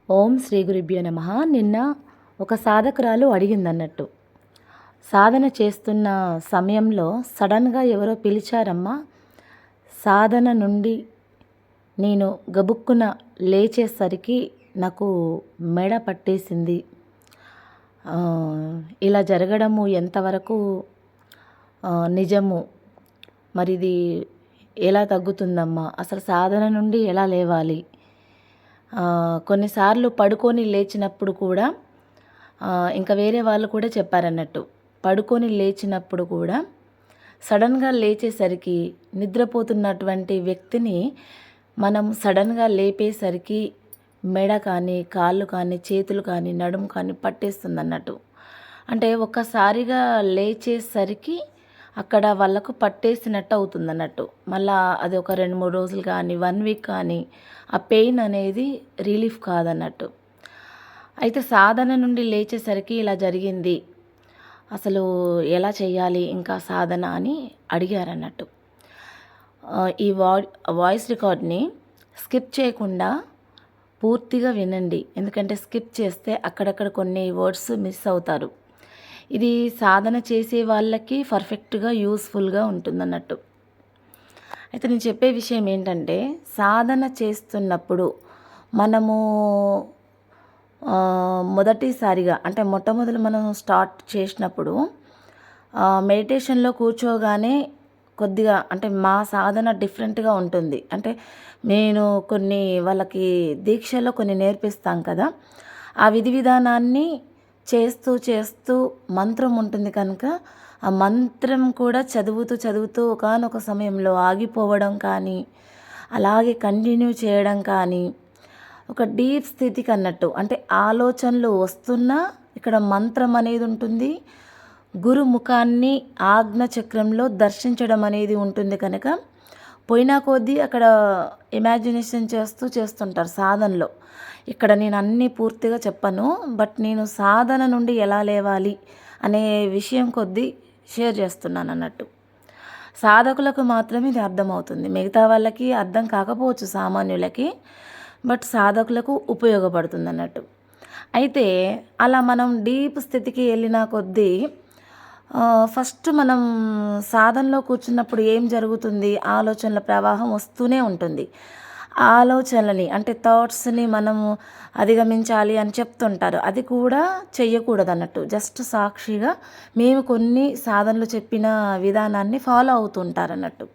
ఓం శ్రీ గురుభ్యో నమః. నిన్న ఒక సాధకురాలు అడిగిందన్నట్టు, సాధన చేస్తున్న సమయంలో సడన్గా ఎవరో పిలిచారమ్మా, సాధన నుండి నేను గబుక్కున లేచేసరికి నాకు మెడ పట్టేసింది. ఆ, ఇలా జరగడము ఎంతవరకు నిజము? మరి ఇది ఎలా తగ్గుతుందమ్మా? అసలు సాధన నుండి ఎలా లేవాలి? కొన్నిసార్లు పడుకొని లేచినప్పుడు కూడా ఇంకా వేరే వాళ్ళు కూడా చెప్పారన్నట్టు, పడుకొని లేచినప్పుడు కూడా సడన్గా లేచేసరికి నిద్రపోతున్నటువంటి వ్యక్తిని మనం సడన్గా లేపేసరికి మెడ కానీ, కాళ్ళు కానీ, చేతులు కానీ, నడుము కానీ పట్టేస్తుంది అన్నట్టు. అంటే ఒక్కసారిగా లేచేసరికి అక్కడ వాళ్ళకు పట్టేసినట్టు అవుతుంది అన్నట్టు. మళ్ళీ అది ఒక 2-3 రోజులు కానీ, 1 వీక్ కానీ ఆ పెయిన్ అనేది రిలీఫ్ కాదన్నట్టు. అయితే సాధన నుండి లేచేసరికి ఇలా జరిగింది, అసలు ఎలా చేయాలి ఇంకా సాధన అని అడిగారన్నట్టు. ఈ వాయిస్ రికార్డ్ని స్కిప్ చేయకుండా పూర్తిగా వినండి, ఎందుకంటే స్కిప్ చేస్తే అక్కడక్కడ కొన్ని వర్డ్స్ మిస్ అవుతారు. ఇది సాధన చేసే వాళ్ళకి పర్ఫెక్ట్గా యూస్ఫుల్గా ఉంటుందన్నట్టు. అయితే నేను చెప్పే విషయం ఏంటంటే, సాధన చేస్తున్నప్పుడు మనము మొదటిసారిగా అంటే మొట్టమొదలు మనం స్టార్ట్ చేసినప్పుడు మెడిటేషన్లో కూర్చోగానే కొద్దిగా అంటే మా సాధన డిఫరెంట్గా ఉంటుంది. అంటే నేను కొన్ని వాళ్ళకి దీక్షలో కొన్ని నేర్పిస్తాం కదా, ఆ విధి విధానాన్ని చేస్తూ చేస్తూ మంత్రం ఉంటుంది కనుక ఆ మంత్రం కూడా చదువుతూ ఒకానొక సమయంలో ఆగిపోవడం కానీ, అలాగే కంటిన్యూ చేయడం కానీ, ఒక డీప్ స్థితికి అన్నట్టు. అంటే ఆలోచనలు వస్తున్నా ఇక్కడ మంత్రం అనేది ఉంటుంది, గురు ముఖాన్ని ఆజ్ఞ చక్రంలో దర్శించడం అనేది ఉంటుంది కనుక పోయినా కొద్దీ అక్కడ ఇమాజినేషన్ చేస్తుంటారు సాధనలో. ఇక్కడ నేను అన్నీ పూర్తిగా చెప్పను, బట్ నేను సాధన నుండి ఎలా లేవాలి అనే విషయం కొద్దీ షేర్ చేస్తున్నాను అన్నట్టు. సాధకులకు మాత్రమే ఇది అర్థమవుతుంది, మిగతా వాళ్ళకి అర్థం కాకపోవచ్చు, సామాన్యులకి, బట్ సాధకులకు ఉపయోగపడుతుంది అన్నట్టు. అయితే అలా మనం డీప్ స్థితికి వెళ్ళిన కొద్దీ ఫస్ట్ మనం సాధనలో కూర్చున్నప్పుడు ఏం జరుగుతుంది, ఆలోచనల ప్రవాహం వస్తూనే ఉంటుంది. ఆలోచనలని అంటే థాట్స్ని మనము అధిగమించాలి అని చెప్తుంటారు, అది కూడా చెయ్యకూడదు అన్నట్టు. జస్ట్ సాక్షిగా మేము కొన్ని సాధనలు చెప్పిన విధానాన్ని ఫాలో అవుతుంటారు అన్నట్టు.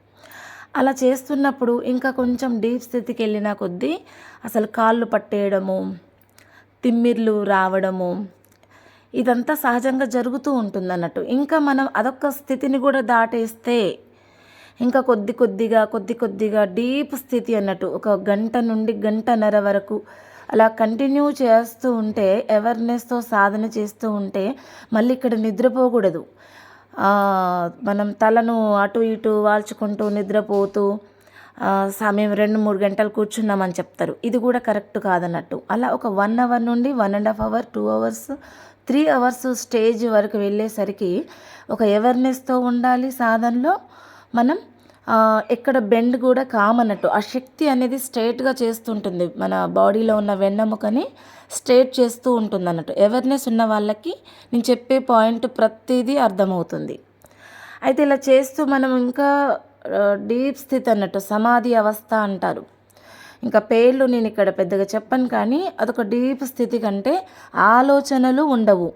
అలా చేస్తున్నప్పుడు ఇంకా కొంచెం డీప్ స్థితికి వెళ్ళిన కొద్దీ అసలు కాళ్ళు పట్టేయడము, తిమ్మిర్లు రావడము, ఇదంతా సహజంగా జరుగుతూ ఉంటుంది అన్నట్టు. ఇంకా మనం అదొక స్థితిని కూడా దాటేస్తే ఇంకా కొద్ది కొద్దిగా డీప్ స్థితి అన్నట్టు, ఒక గంట నుండి గంటన్నర వరకు అలా కంటిన్యూ చేస్తూ ఉంటే, అవేర్నెస్తో సాధన చేస్తూ ఉంటే మళ్ళీ ఇక్కడ నిద్రపోకూడదు. మనం తలను అటు ఇటు వాల్చుకుంటూ నిద్రపోతూ సమయం 2-3 గంటలు కూర్చున్నామని చెప్తారు, ఇది కూడా కరెక్ట్ కాదన్నట్టు. అలా ఒక 1 అవర్ నుండి 1.5 అవర్, 2 అవర్స్, 3 అవర్స్ స్టేజ్ వరకు వెళ్ళేసరికి ఒక అవేర్నెస్తో ఉండాలి సాధనలో. మనం ఎక్కడ బెండ్ కూడా కామన్నట్టు, ఆ శక్తి అనేది స్ట్రైట్గా చేస్తుంటుంది, మన బాడీలో ఉన్న వెన్నెముకని స్ట్రైట్ చేస్తూ ఉంటుంది అన్నట్టు. అవేర్నెస్ ఉన్న వాళ్ళకి నేను చెప్పే పాయింట్ ప్రతిదీ అర్థమవుతుంది. అయితే ఇలా చేస్తూ మనం ఇంకా డీప్ స్థితి అన్నట్టు, సమాధి అవస్థ అంటారు. ఇంకా పేర్లు నేను ఇక్కడ పెద్దగా చెప్పను, కానీ అదొక డీప్ స్థితి కంటే ఆలోచనలు ఉండవు,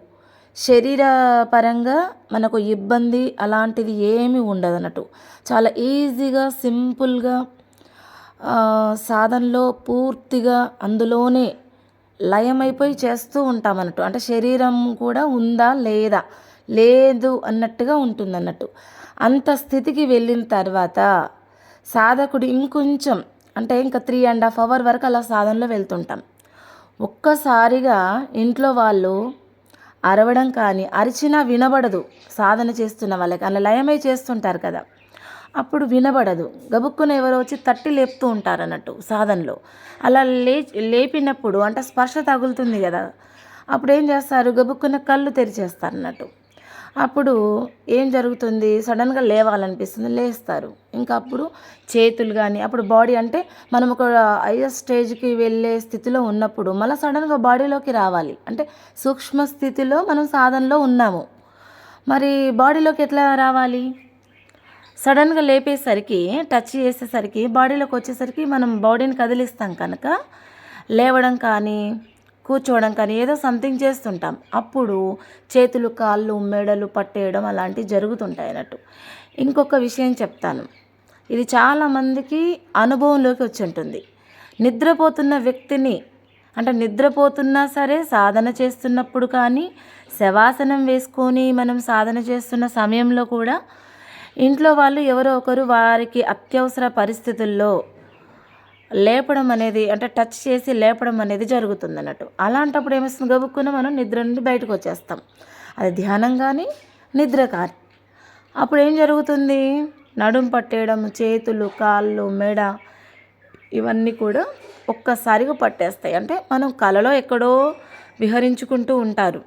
శరీరపరంగా మనకు ఇబ్బంది అలాంటిది ఏమీ ఉండదు అన్నట్టు. చాలా ఈజీగా సింపుల్గా సాధనలో పూర్తిగా అందులోనే లయమైపోయి చేస్తూ ఉంటాం అన్నట్టు. అంటే శరీరం కూడా ఉందా లేదా, లేదు అన్నట్టుగా ఉంటుంది అన్నట్టు. అంత స్థితికి వెళ్ళిన తర్వాత సాధకుడు ఇంకొంచెం అంటే ఇంకా 3.5 అవర్ వరకు అలా సాధనలో వెళ్తుంటాం. ఒక్కసారిగా ఇంట్లో వాళ్ళు అరవడం కానీ, అరిచినా వినబడదు సాధన చేస్తున్న వాళ్ళకి, అలా లయమై చేస్తుంటారు కదా, అప్పుడు వినబడదు. గబుక్కున ఎవరో వచ్చి తట్టి లేపుతూ ఉంటారు అన్నట్టు సాధనలో. అలా లేపినప్పుడు అంటే స్పర్శ తగులుతుంది కదా, అప్పుడు ఏం చేస్తారు, గబుక్కున కళ్ళు తెరిచేస్తారు అన్నట్టు. అప్పుడు ఏం జరుగుతుంది, సడన్గా లేవాలనిపిస్తుంది, లేస్తారు. ఇంకా అప్పుడు చేతులు కానీ, అప్పుడు బాడీ అంటే మనం ఒక హైయర్ స్టేజ్కి వెళ్ళే స్థితిలో ఉన్నప్పుడు మళ్ళీ సడన్గా బాడీలోకి రావాలి. అంటే సూక్ష్మ స్థితిలో మనం సాధనలో ఉన్నాము, మరి బాడీలోకి ఎట్లా రావాలి? సడన్గా లేపేసరికి, టచ్ చేసేసరికి, బాడీలోకి వచ్చేసరికి మనం బాడీని కదిలిస్తాం కనుక లేవడం కానీ కూర్చోవడం కానీ ఏదో సంథింగ్ చేస్తుంటాం. అప్పుడు చేతులు కాళ్ళు మెడలు పట్టేయడం అలాంటివి జరుగుతుంటాయి అన్నట్టు. ఇంకొక విషయం చెప్తాను, ఇది చాలామందికి అనుభవంలోకి వచ్చి ఉంటుంది. నిద్రపోతున్న వ్యక్తిని, అంటే నిద్రపోతున్నా సరే సాధన చేస్తున్నప్పుడు కానీ, శవాసనం వేసుకొని మనం సాధన చేస్తున్న సమయంలో కూడా ఇంట్లో వాళ్ళు ఎవరో ఒకరు వారికి అత్యవసర పరిస్థితుల్లో లేపడం అనేది, అంటే టచ్ చేసి లేపడం అనేది జరుగుతుంది అన్నట్టు. అలాంటప్పుడు ఏమొస్తుంది, గబుక్కున మనం నిద్ర నుండి బయటకు వచ్చేస్తాం. అది ధ్యానం కానీ నిద్ర కానీ. అప్పుడు ఏం జరుగుతుంది, నడుం పట్టేయడం, చేతులు కాళ్ళు మెడ ఇవన్నీ కూడా ఒక్కసారిగా పట్టేస్తాయి. అంటే మనం కలలో ఎక్కడో విహరించుకుంటూ ఉంటారు.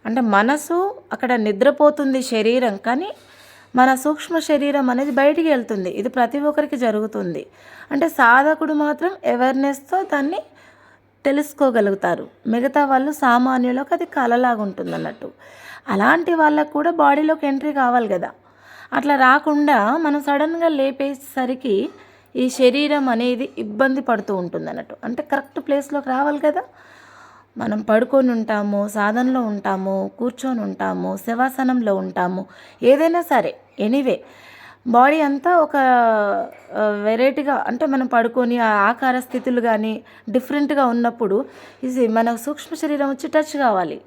అంటే మనసు అక్కడ నిద్రపోతుంది శరీరం, కానీ మన సూక్ష్మ శరీరం అనేది బయటికి వెళ్తుంది. ఇది ప్రతి ఒక్కరికి జరుగుతుంది. అంటే సాధకుడు మాత్రం అవేర్నెస్తో దాన్ని తెలుసుకోగలుగుతారు. మిగతా వాళ్ళు సామాన్యులకు అది కలలాగా ఉంటుంది అన్నట్టు. అలాంటి వాళ్ళకు కూడా బాడీలోకి ఎంట్రీ కావాలి కదా. అట్లా రాకుండా మనం సడన్గా లేపేసరికి ఈ శరీరం అనేది ఇబ్బంది పడుతూ ఉంటుంది అన్నట్టు. అంటే కరెక్ట్ ప్లేస్లోకి రావాలి కదా. మనం పడుకొని ఉంటాము, సాధనలో ఉంటాము, కూర్చొని ఉంటాము, శవాసనంలో ఉంటాము, ఏదైనా సరే ఎనీవే బాడీ అంతా ఒక వెరైటీగా, అంటే మనం పడుకొని ఆ ఆకార స్థితులు కానీ డిఫరెంట్గా ఉన్నప్పుడు ఇది మన సూక్ష్మ శరీరం వచ్చి టచ్ కావాలి.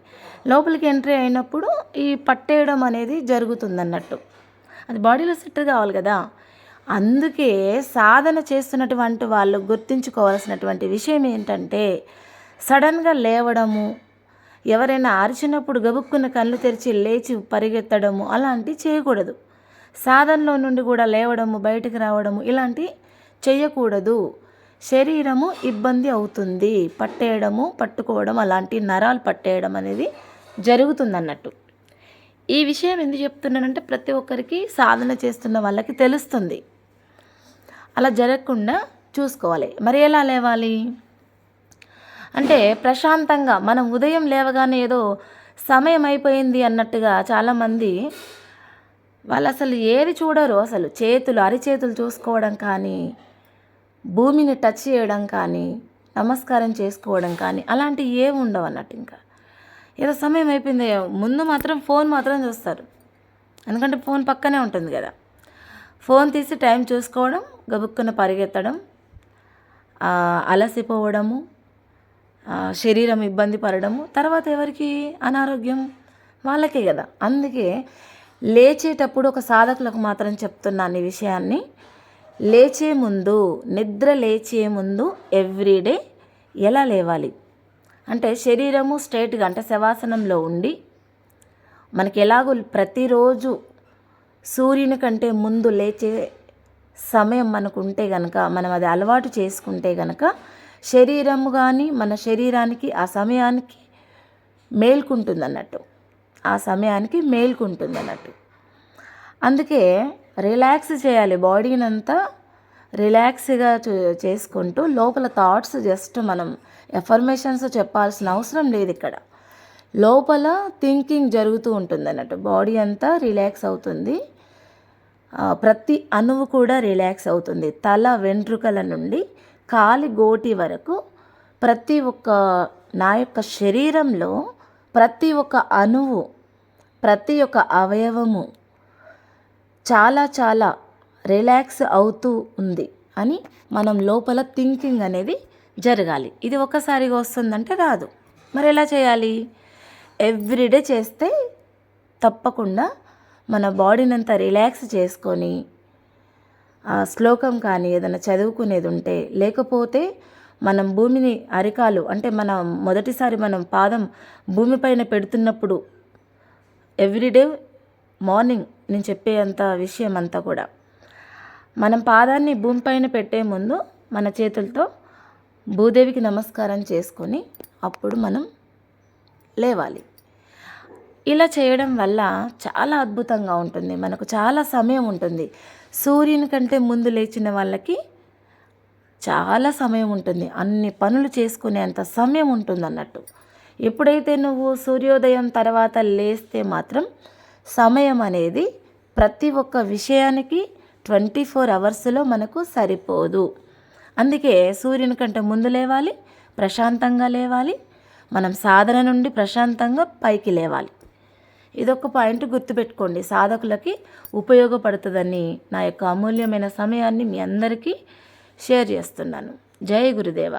లోపలికి ఎంట్రీ అయినప్పుడు ఈ పట్టేయడం అనేది జరుగుతుంది అన్నట్టు. అది బాడీలో సెట్ కావాలి కదా. అందుకే సాధన చేస్తున్నటువంటి వాళ్ళు గుర్తుంచుకోవాల్సినటువంటి విషయం ఏంటంటే, సడన్గా లేవడము, ఎవరైనా అరిచినప్పుడు గబుక్కున్న కళ్ళు తెరిచి లేచి పరిగెత్తడము అలాంటివి చేయకూడదు. సాధనలో నుండి కూడా లేవడము, బయటకు రావడము ఇలాంటివి చేయకూడదు. శరీరము ఇబ్బంది అవుతుంది. పట్టేయడము, పట్టుకోవడం, అలాంటి నరాలు పట్టేయడం అనేది జరుగుతుందన్నట్టు. ఈ విషయం ఎందుకు చెప్తున్నానంటే ప్రతి ఒక్కరికి సాధన చేస్తున్న వాళ్ళకి తెలుస్తుంది. అలా జరగకుండా చూసుకోవాలి. మరి ఎలా లేవాలి అంటే ప్రశాంతంగా, మనం ఉదయం లేవగానే ఏదో సమయం అయిపోయింది అన్నట్టుగా చాలామంది వాళ్ళు అసలు ఏది చూడరు. అసలు చేతులు అరిచేతులు చూసుకోవడం కానీ, భూమిని టచ్ చేయడం కానీ, నమస్కారం చేసుకోవడం కానీ అలాంటివి ఏమి ఉండవు అన్నట్టు. ఇంకా ఏదో సమయం అయిపోయింది ముందు మాత్రం ఫోన్ మాత్రం చూస్తారు. ఎందుకంటే ఫోన్ పక్కనే ఉంటుంది కదా. ఫోన్ తీసి టైం చూసుకోవడం, గబుక్కున పరిగెత్తడం, అలసిపోవడము, శరీరం ఇబ్బంది పడడము, తర్వాత ఎవరికి అనారోగ్యం వాళ్ళకే కదా. అందుకే లేచేటప్పుడు ఒక సాధకులకు మాత్రం చెప్తున్నాను ఈ విషయాన్ని, లేచే ముందు, నిద్ర లేచే ముందు ఎవ్రీడే ఎలా లేవాలి అంటే శరీరము స్ట్రైట్గా, అంటే శవాసనంలో ఉండి మనకి ఎలాగో ప్రతిరోజు సూర్యుని కంటే ముందు లేచే సమయం మనకు ఉంటే కనుక, మనం అది అలవాటు చేసుకుంటే కనుక శరీరము కానీ మన శరీరానికి ఆ సమయానికి మేల్కుంటుంది అన్నట్టు. ఆ సమయానికి మేల్కుంటుంది అన్నట్టు. అందుకే రిలాక్స్ చేయాలి, బాడీని అంతా రిలాక్స్గా చేసుకుంటూ లోపల థాట్స్ జస్ట్ మనం ఎఫర్మేషన్స్ చెప్పాల్సిన అవసరం లేదు. ఇక్కడ లోపల థింకింగ్ జరుగుతూ ఉంటుంది అన్నట్టు. బాడీ అంతా రిలాక్స్ అవుతుంది, ప్రతి అణువు కూడా రిలాక్స్ అవుతుంది. తల వెంట్రుకల నుండి కాలి గోటి వరకు ప్రతి ఒక్క నా యొక్క శరీరంలో ప్రతి ఒక్క అణువు, ప్రతి ఒక్క అవయవము చాలా చాలా రిలాక్స్ అవుతూ ఉంది అని మనం లోపల థింకింగ్ అనేది జరగాలి. ఇది ఒక్కసారిగా వస్తుందంటే రాదు. మరి ఎలా చేయాలి? ఎవ్రీడే చేస్తే తప్పకుండా మన బాడీని అంతా రిలాక్స్ చేసుకొని శ్లోకం కానీ ఏదైనా చదువుకునేది ఉంటే, లేకపోతే మనం భూమిని అరికాలు, అంటే మన మొదటిసారి మనం పాదం భూమిపైన పెడుతున్నప్పుడు ఎవ్రీడే మార్నింగ్ నేను చెప్పే అంత విషయం అంతా కూడా మనం పాదాన్ని భూమిపైన పెట్టే ముందు మన చేతులతో భూదేవికి నమస్కారం చేసుకొని అప్పుడు మనం లేవాలి. ఇలా చేయడం వల్ల చాలా అద్భుతంగా ఉంటుంది. మనకు చాలా సమయం ఉంటుంది. సూర్యుని కంటే ముందు లేచిన వాళ్ళకి చాలా సమయం ఉంటుంది. అన్ని పనులు చేసుకునేంత సమయం ఉంటుందన్నట్టు. ఎప్పుడైతే నువ్వు సూర్యోదయం తర్వాత లేస్తే మాత్రం సమయం అనేది ప్రతి ఒక్క విషయానికి 24 అవర్స్లో మనకు సరిపోదు. అందుకే సూర్యుని కంటే ముందు లేవాలి, ప్రశాంతంగా లేవాలి, మనం సాధన నుండి ప్రశాంతంగా పైకి లేవాలి. ఇదొక పాయింట్ గుర్తుపెట్టుకోండి. సాధకులకి ఉపయోగపడుతుందని నా యొక్క అమూల్యమైన సమయాన్ని మీ అందరికీ షేర్ చేస్తున్నాను. జై గురుదేవ.